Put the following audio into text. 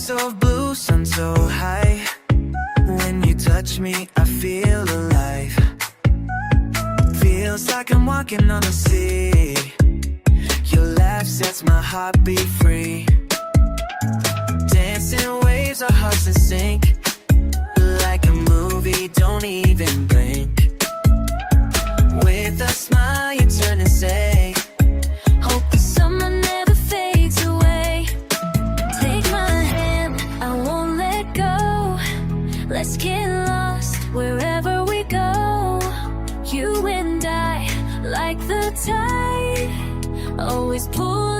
Skies so blue, sun so high. When you touch me, I feel alive. Feels like I'm walking on the sea. Your laugh sets my heartbeat free. Dancing waves, our hearts in sync. Like a movie, don't even blink. With a smile, you turn and say, Hope the summer never fades away. Take my hand, I won't let go. Let's get lost wherever we go. You and I, like the tide, always pull